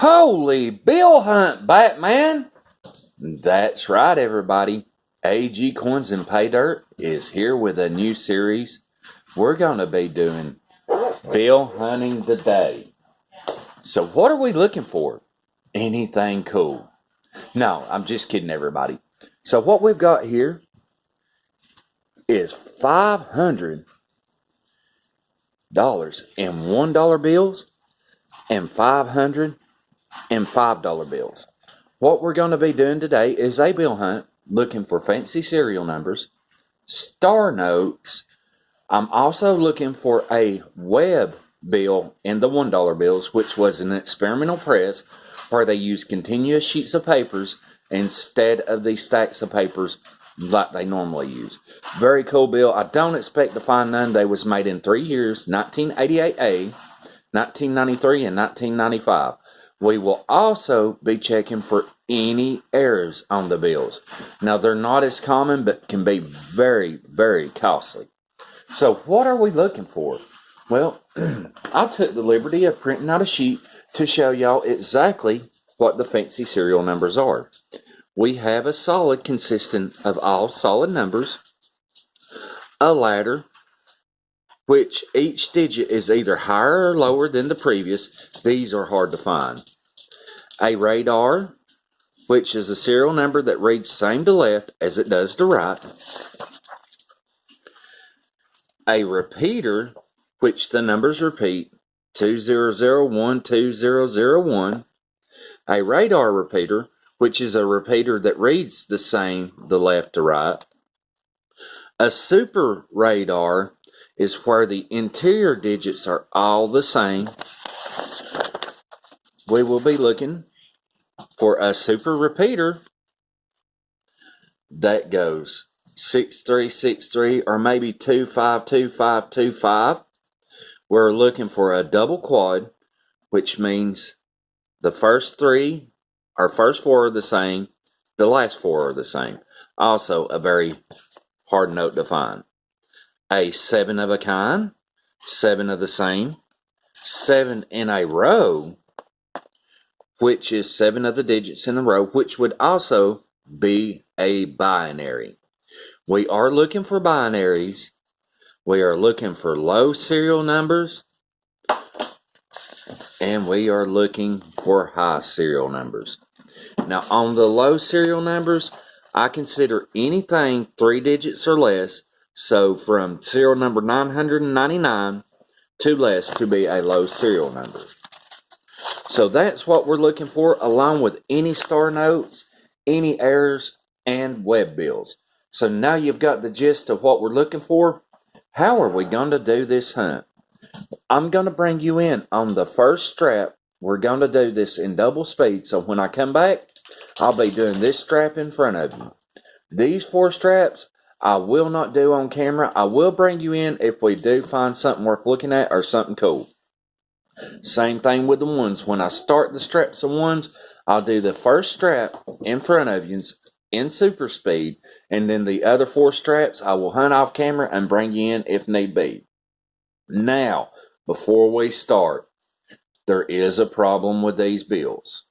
Holy Bill Hunt, Batman! That's right, everybody. AG Coins and Pay Dirt is here with a new series. We're going to be doing Bill Hunting the Day. So what are we looking for? Anything cool? No, I'm just kidding, everybody. So what we've got here is $500 in $1 bills and $500 in $5 bills. What we're going to be doing today is a bill hunt, looking for fancy serial numbers, star notes. I'm also looking for a web bill in the $1 bills, which was an experimental press where they used continuous sheets of papers instead of the stacks of papers like they normally use. Very cool bill. I don't expect to find none. They was made in 3 years, 1988A, 1993, and 1995. We will also be checking for any errors on the bills. Now, they're not as common, but can be very, very costly. So what are we looking for? Well, I took the liberty of printing out a sheet to show y'all exactly what the fancy serial numbers are. We have a solid consisting of all solid numbers, a ladder, which each digit is either higher or lower than the previous. These are hard to find. A radar, which is a serial number that reads same to left as it does to right. A repeater, which the numbers repeat, 2001, 2001. A radar repeater, which is a repeater that reads the same the left to right. A super radar is where the interior digits are all the same. We will be looking for a super repeater that goes 6363 or maybe 252525. We're looking for a double quad, which means the first four are the same, the last four are the same. Also a very hard note to find. A 7 of a kind, 7 of the same, 7 in a row, which is 7 of the digits in a row, which would also be a binary. We are looking for binaries. We are looking for low serial numbers. And we are looking for high serial numbers. Now, on the low serial numbers, I consider anything 3 digits or less, so from serial number 999 to less, to be a low serial number. So that's what we're looking for, along with any star notes, any errors, and web bills. So now you've got the gist of what we're looking for. How are we going to do this hunt? I'm going to bring you in on the first strap. We're going to do this in double speed, so when I come back, I'll be doing this strap in front of you. These 4 straps, I will not do on camera. I will bring you in if we do find something worth looking at or something cool. Same thing with the ones. When I start the straps of ones, I'll do the first strap in front of you in super speed, and then the other 4 straps I will hunt off camera and bring you in if need be. Now, before we start, there is a problem with these bills.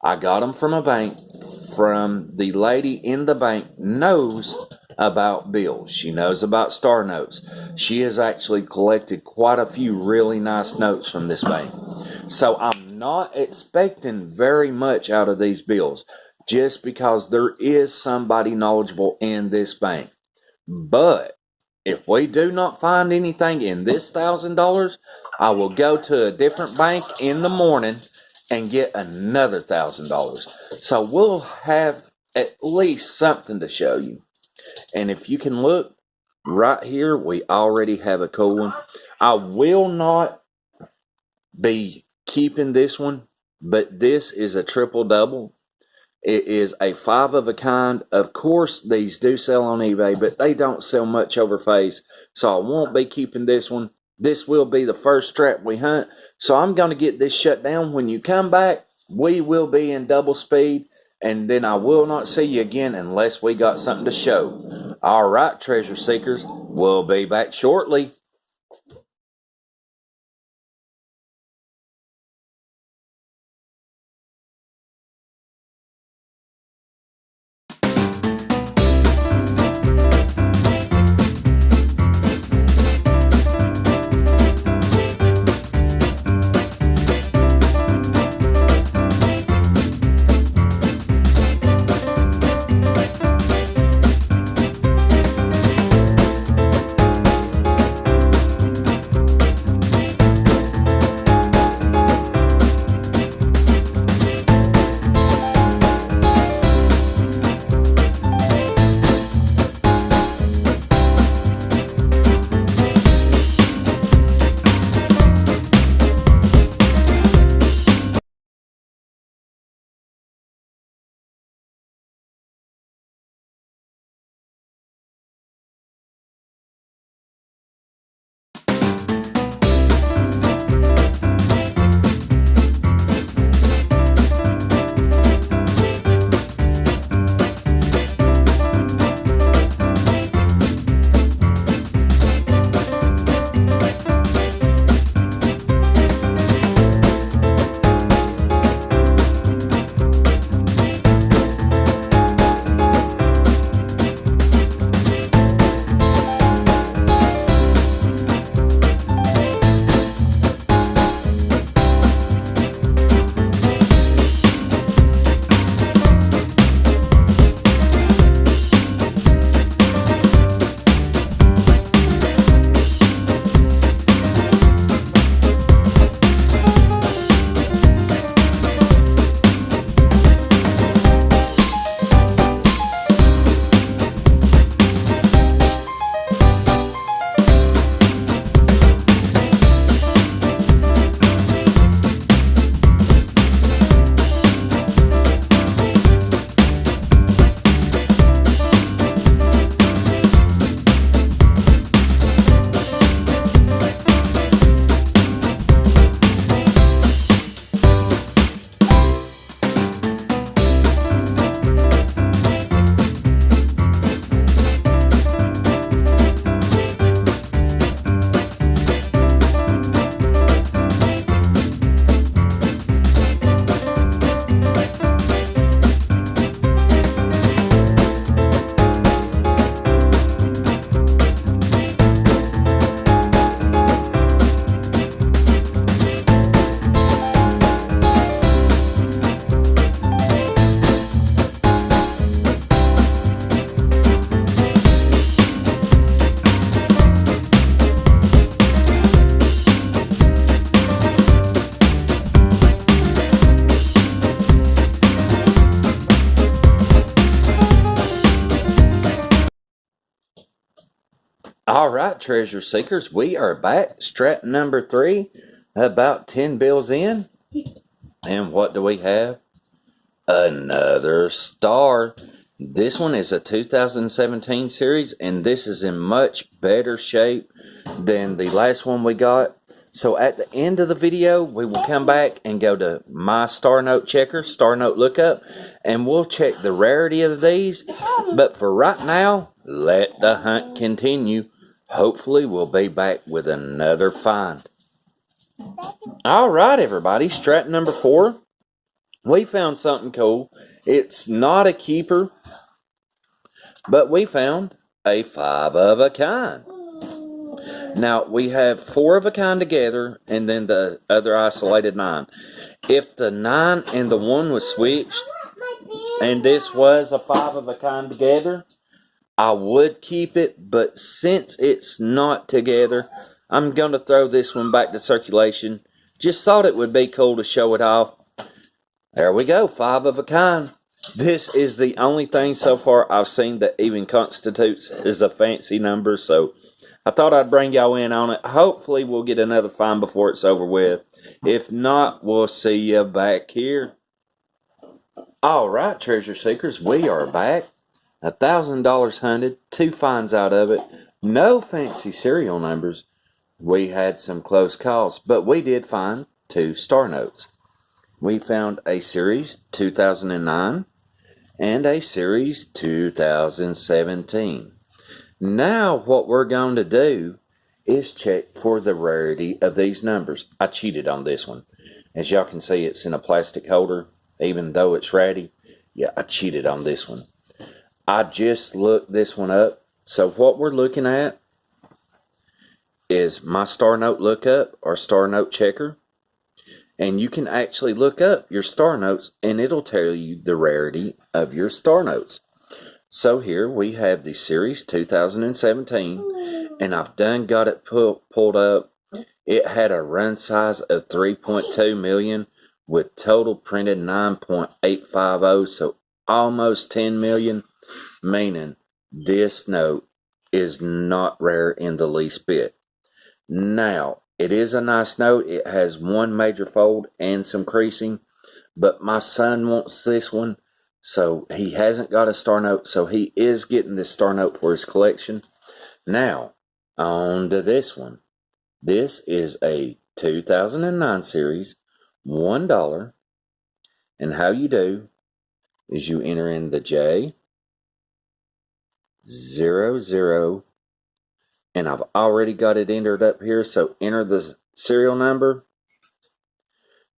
I got them from a bank. From the lady in the bank knows about bills. She knows about star notes. She has actually collected quite a few really nice notes from this bank. So I'm not expecting very much out of these bills, just because there is somebody knowledgeable in this bank. But if we do not find anything in this $1,000, I will go to a different bank in the morning and get another $1,000. So we'll have at least something to show you. And if you can look right here, we already have a cool one. I will not be keeping this one, but this is a triple double. It is a 5 of a kind. Of course, these do sell on eBay, but they don't sell much over face, so I won't be keeping this one. This will be the first strap we hunt, so I'm going to get this shut down. When you come back, we will be in double speed, and then I will not see you again unless we got something to show. All right, treasure seekers, we'll be back shortly. All right, treasure seekers, we are back. Strap number 3, about 10 bills in. And what do we have? Another star. This one is a 2017 series, and this is in much better shape than the last one we got. So at the end of the video, we will come back and go to my Star Note Checker, Star Note Lookup, and we'll check the rarity of these. But for right now, let the hunt continue. Hopefully, we'll be back with another find. All right, everybody, strap number 4. We found something cool. It's not a keeper, but we found a 5 of a kind. Now, we have 4 of a kind together, and then the other isolated 9. If the 9 and the 1 was switched, and this was a 5 of a kind together, I would keep it, but since it's not together, I'm going to throw this one back to circulation. Just thought it would be cool to show it off. There we go, 5 of a kind. This is the only thing so far I've seen that even constitutes as a fancy number, so I thought I'd bring y'all in on it. Hopefully we'll get another find before it's over with. If not, we'll see you back here. All right, treasure seekers, we are back. $1,000 hunted, 2 finds out of it. No fancy serial numbers. We had some close calls, but we did find 2 star notes. We found a series 2009 and a series 2017. Now what we're going to do is check for the rarity of these numbers. I cheated on this one. As y'all can see, it's in a plastic holder, even though it's ratty. Yeah, I cheated on this one. I just looked this one up. So what we're looking at is my Star Note Lookup or Star Note Checker. And you can actually look up your star notes and it'll tell you the rarity of your star notes. So here we have the series 2017, and I've done got it pulled up. It had a run size of 3.2 million with total printed 9.850, so almost 10 million, meaning this note is not rare in the least bit. Now, it is a nice note. It has 1 major fold and some creasing, but my son wants this one, so he hasn't got a star note, so he is getting this star note for his collection. Now, on to this one. This is a 2009 series, $1, and how you do is you enter in the J, 00, and I've already got it entered up here, so enter the serial number,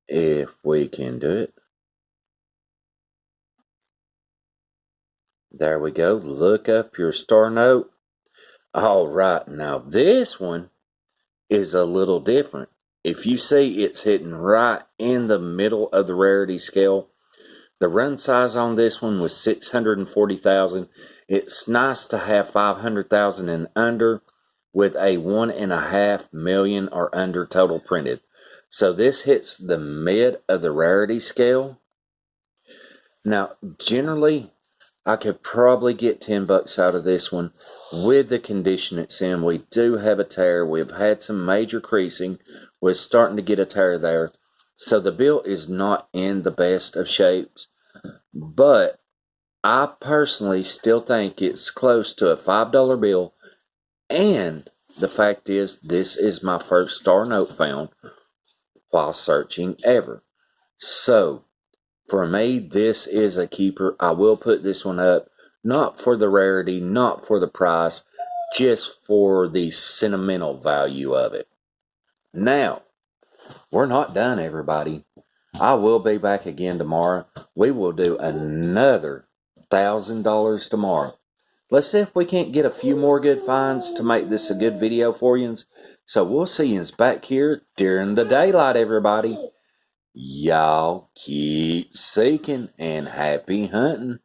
if we can do it. There we go. Look up your star note. All right, now this one is a little different. If you see, it's hitting right in the middle of the rarity scale. The run size on this one was 640,000. It's nice to have 500,000 and under, with a 1.5 million or under total printed. So this hits the mid of the rarity scale. Now, generally, I could probably get $10 out of this one with the condition it's in. We do have a tear. We've had some major creasing. We're starting to get a tear there. So the bill is not in the best of shapes. But I personally still think it's close to a $5 bill. And the fact is, this is my first star note found while searching ever. So, for me, this is a keeper. I will put this one up, not for the rarity, not for the price, just for the sentimental value of it. Now, we're not done, everybody. I will be back again tomorrow. We will do another $1,000 tomorrow. Let's see if we can't get a few more good finds to make this a good video for you. So we'll see you back here during the daylight, everybody. Y'all keep seeking and happy hunting.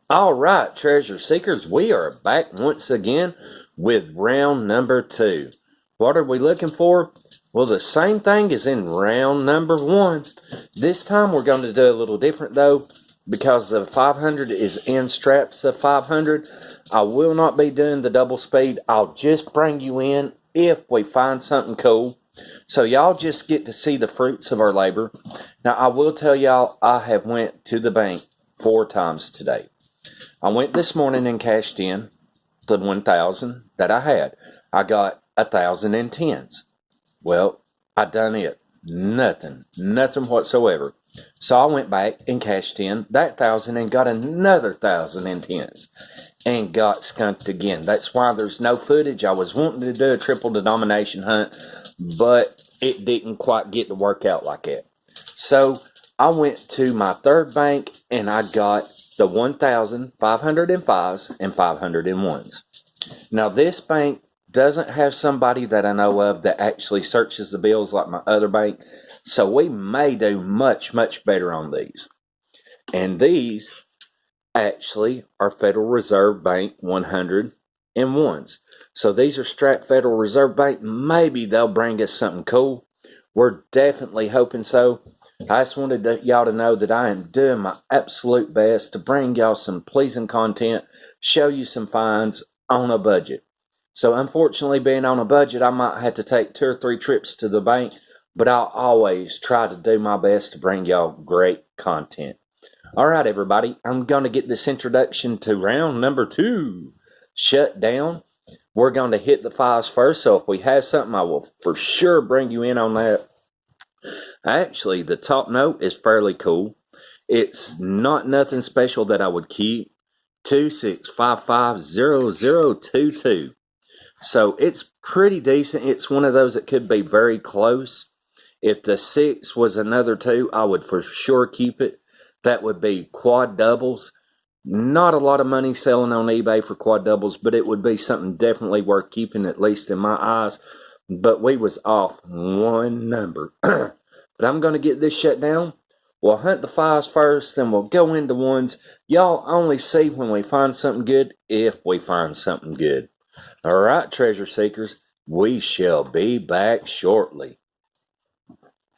All right, treasure seekers, we are back once again with round number 2. What are we looking for? Well, the same thing as in round number 1. This time we're going to do a little different though, because the 500 is in straps of 500. I will not be doing the double speed. I'll just bring you in if we find something cool. So y'all just get to see the fruits of our labor. Now I will tell y'all, I have went to the bank 4 times today. I went this morning and cashed in the 1,000 that I had. I got 1,000 in tens. Well, I done it. Nothing whatsoever. So I went back and cashed in that 1,000 and got another 1,000 in tens and got skunked again. That's why there's no footage. I was wanting to do a triple denomination hunt, but it didn't quite get to work out like that. So I went to my third bank and I got the 1,505s and 501s. Now this bank doesn't have somebody that I know of that actually searches the bills like my other bank, so we may do much better on these. And these actually are Federal Reserve Bank 101s. So these are strapped Federal Reserve Bank. Maybe they'll bring us something cool. We're definitely hoping so. I just wanted y'all to know that I am doing my absolute best to bring y'all some pleasing content, show you some finds on a budget. So unfortunately, being on a budget, I might have to take 2 or 3 trips to the bank, but I'll always try to do my best to bring y'all great content. All right, everybody, I'm going to get this introduction to round number 2 shut down. We're going to hit the 5s first, so if we have something, I will for sure bring you in on that. Actually, the top note is fairly cool. It's not nothing special that I would keep. 26550022. So it's pretty decent. It's one of those that could be very close. If the 6 was another 2, I would for sure keep it. That would be quad doubles. Not a lot of money selling on eBay for quad doubles, but it would be something definitely worth keeping, at least in my eyes. But we was off 1 number. But I'm going to get this shut down. We'll hunt the 5s first, then we'll go into 1s. Y'all only see when we find something good, if we find something good. All right, treasure seekers, we shall be back shortly.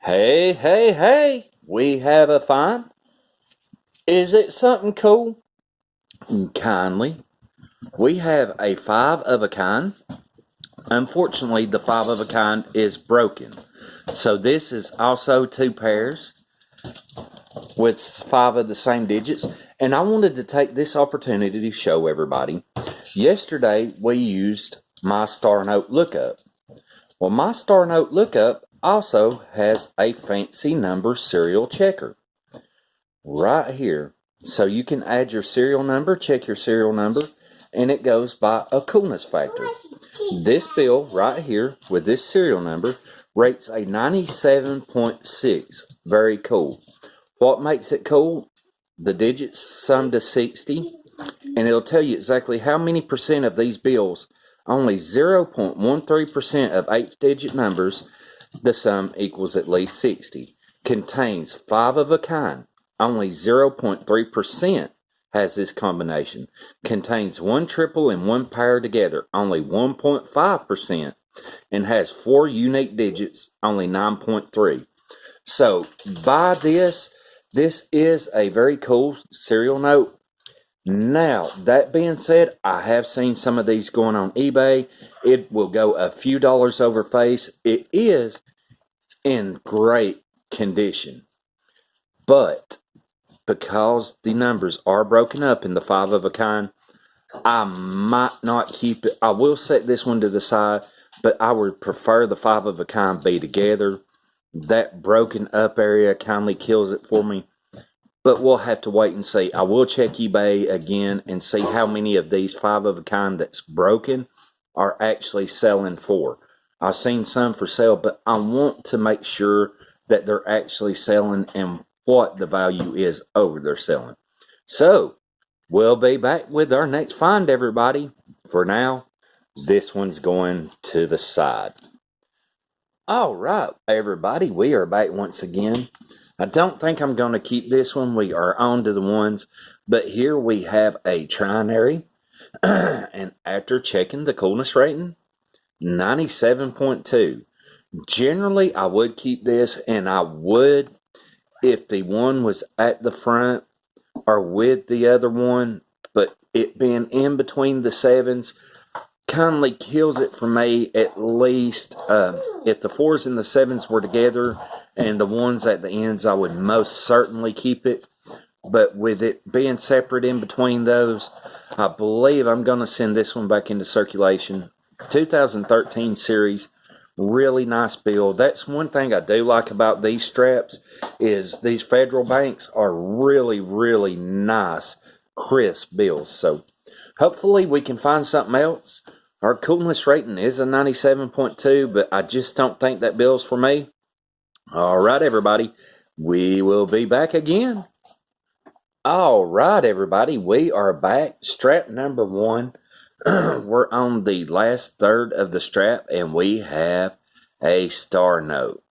Hey, we have a find. Is it something cool? Kindly. We have a 5 of a kind. Unfortunately, the 5 of a kind is broken. So this is also 2 pairs with 5 of the same digits. And I wanted to take this opportunity to show everybody. Yesterday, we used my Star Note Lookup. Well, my Star Note Lookup also has a fancy number serial checker right here. So you can add your serial number, check your serial number, and it goes by a coolness factor. This bill right here with this serial number rates a 97.6. Very cool. What makes it cool? The digits sum to 60, and it'll tell you exactly how many percent of these bills, only 0.13% of 8-digit numbers, the sum equals at least 60. Contains 5 of a kind, only 0.3% has this combination. Contains 1 triple and 1 pair together, only 1.5%, and has 4 unique digits, only 9.3. So buy this. This is a very cool serial note. Now, that being said, I have seen some of these going on eBay. It will go a few dollars over face. It is in great condition. But because the numbers are broken up in the 5 of a kind, I might not keep it. I will set this one to the side, but I would prefer the 5 of a kind be together. That broken up area kindly kills it for me. But we'll have to wait and see. I will check eBay again and see how many of these 5 of a kind that's broken are actually selling for. I've seen some for sale, but I want to make sure that they're actually selling and what the value is over they're selling. So, we'll be back with our next find, everybody. For now, this one's going to the side. All right, everybody, we are back once again. I don't think I'm going to keep this one. We are on to the 1s. But here we have a trinary. And after checking the coolness rating, 97.2. Generally, I would keep this, and I would if the one was at the front or with the other one, but it being in between the sevens kindly kills it for me, at least. If the fours and the sevens were together and the ones at the ends, I would most certainly keep it. But with it being separate in between those, I believe I'm going to send this one back into circulation. 2013 series, really nice build. That's one thing I do like about these straps, is these Federal Banks are really, really nice, crisp bills. So hopefully we can find something else. Our coolness rating is a 97.2, but I just don't think that bill's for me. All right, everybody. We will be back again. All right, everybody. We are back. Strap number 1. We're on the last third of the strap, and we have a star note.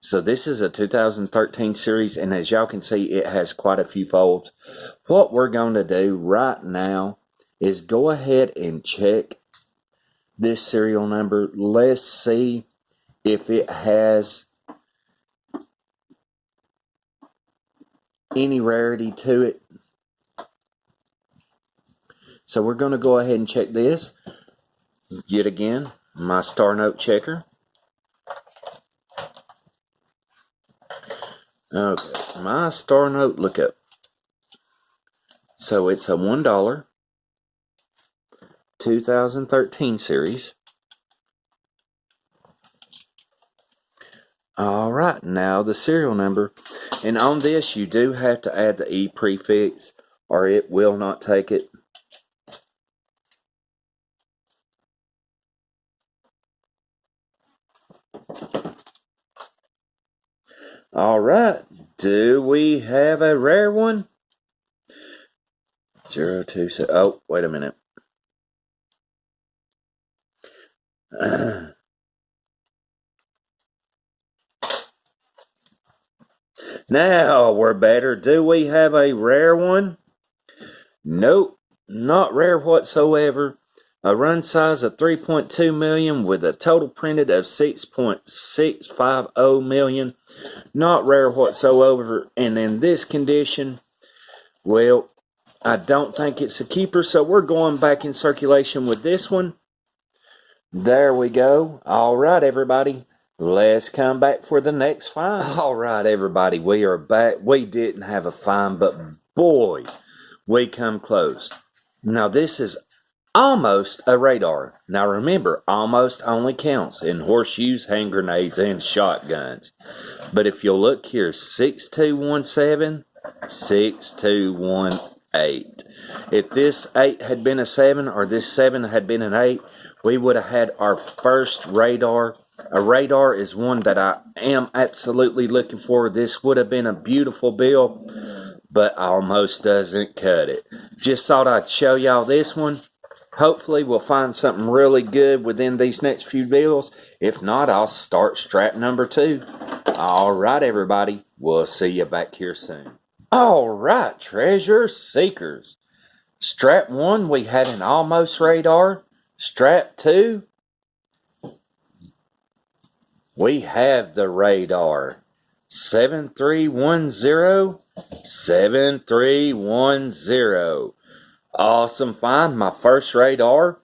So this is a 2013 series, and as y'all can see, it has quite a few folds. What we're going to do right now is go ahead and check this serial number. Let's see if it has any rarity to it. So we're going to go ahead and check this. Yet again, my star note checker. Okay, my star note lookup. So it's a $1 2013 series. All right, now the serial number. And on this, you do have to add the E prefix, or it will not take it. All right, do we have a rare one? 027. Oh, wait a minute. Now we're better. Do we have a rare one? Nope, not rare whatsoever. A run size of 3.2 million with a total printed of 6.650 million. Not rare whatsoever. And in this condition, well, I don't think it's a keeper, so we're going back in circulation with this one. There we go. All right, everybody. Let's come back for the next find. All right, everybody. We are back. We didn't have a find, but boy, we come close. Now, this is almost a radar. Now, remember, almost only counts in horseshoes, hand grenades, and shotguns. But if you'll look here, 6217, 6218. If this 8 had been a 7, or this 7 had been an 8, we would have had our first radar. A radar is one that I am absolutely looking for. This would have been a beautiful bill, but almost doesn't cut it. Just thought I'd show y'all this one. Hopefully we'll find something really good within these next few bills. If not, I'll start strap number 2. All right, everybody. We'll see you back here soon. All right, treasure seekers. Strap 1, we had an almost radar. Strap 2, we have the radar. 7310, 7310. Awesome find, my first radar.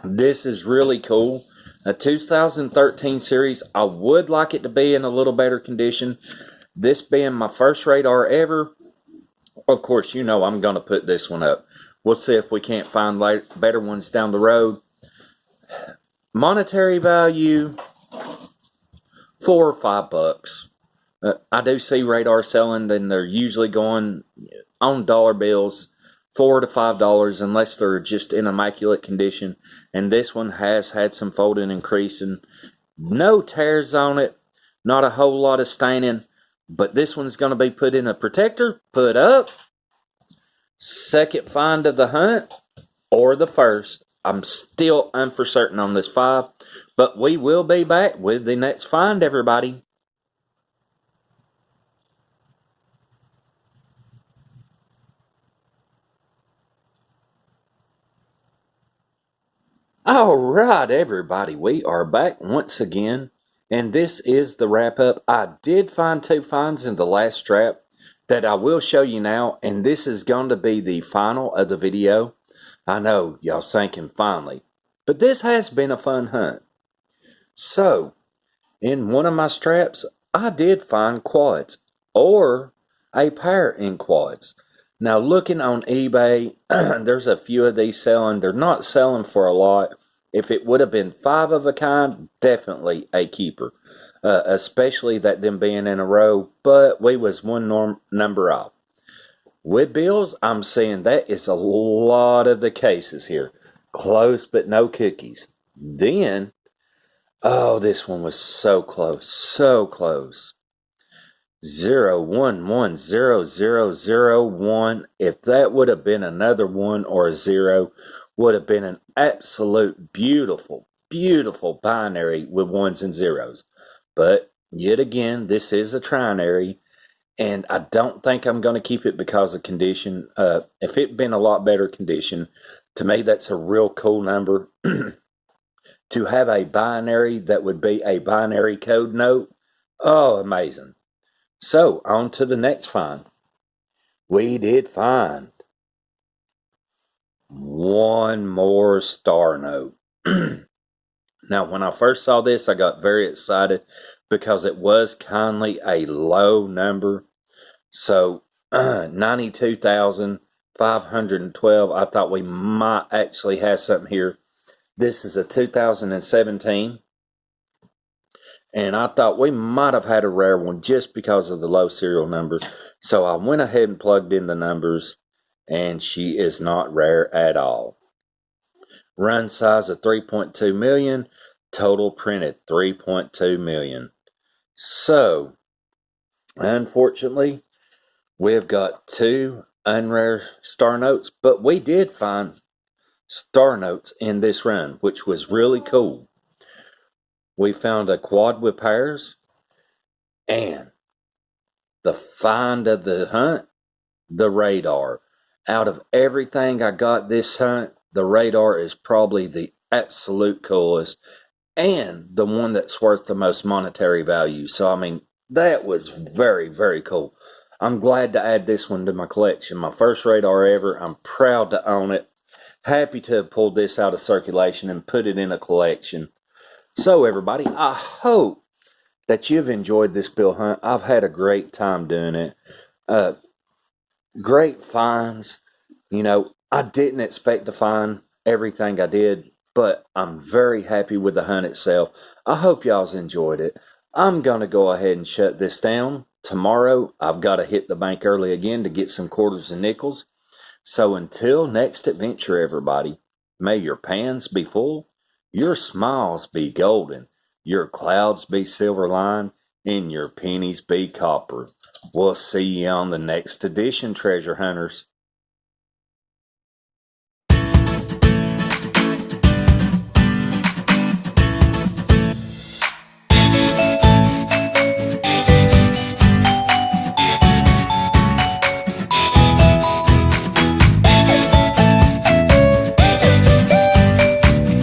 This is really cool. A 2013 series. I would like it to be in a little better condition. This being my first radar ever, of course, you know I'm going to put this one up. We'll see if we can't find better ones down the road. Monetary value, $4 or $5. I do see radar selling, and they're usually going on dollar bills, $4 to $5, unless they're just in immaculate condition. And this one has had some folding and creasing. No tears on it, not a whole lot of staining. But this one's going to be put in a protector, put up. Second find of the hunt, or the first. I'm still uncertain on this 5, but we will be back with the next find, everybody. All right, everybody, we are back once again, and this is the wrap up. I did find two finds in the last strap that I will show you now, and this is going to be the final of the video. I know y'all thinking finally, but this has been a fun hunt. So, in one of my straps, I did find quads, or a pair in quads. Now, looking on eBay, there's a few of these selling. They're not selling for a lot. If it would have been 5 of a kind, definitely a keeper. Especially that them being in a row, but we was one number off. With bills, I'm saying that is a lot of the cases here. Close, but no cookies. Then, oh, this one was so close, so close. 0110001. If that would have been another 1 or a 0, would have been an absolute beautiful, beautiful binary with 1s and 0s. But yet again, this is a trinary, and I don't think I'm going to keep it because of condition. If it had been a lot better condition, to me that's a real cool number. To have a binary that would be a binary code note, oh, amazing. So, on to the next find. We did find one more star note. Now, when I first saw this, I got very excited because it was kindly a low number. So, 92,512. I thought we might actually have something here. This is a 2017. And I thought we might have had a rare one just because of the low serial numbers. So I went ahead and plugged in the numbers, and she is not rare at all. Run size of 3.2 million, total printed 3.2 million. So, unfortunately, we've got 2 unrare star notes, but we did find star notes in this run, which was really cool. We found a quad with pairs, and the find of the hunt, the radar. Out of everything I got this hunt, the radar is probably the absolute coolest and the one that's worth the most monetary value. So, I mean, that was very, very cool. I'm glad to add this one to my collection. My first radar ever. I'm proud to own it. Happy to have pulled this out of circulation and put it in a collection. So, everybody, I hope that you've enjoyed this bill hunt. I've had a great time doing it. Great finds. You know, I didn't expect to find everything I did, but I'm very happy with the hunt itself. I hope y'all's enjoyed it. I'm going to go ahead and shut this down. Tomorrow, I've got to hit the bank early again to get some quarters and nickels. So until next adventure, everybody, may your pans be full, your smiles be golden, your clouds be silver lined, and your pennies be copper. We'll see you on the next edition, treasure hunters.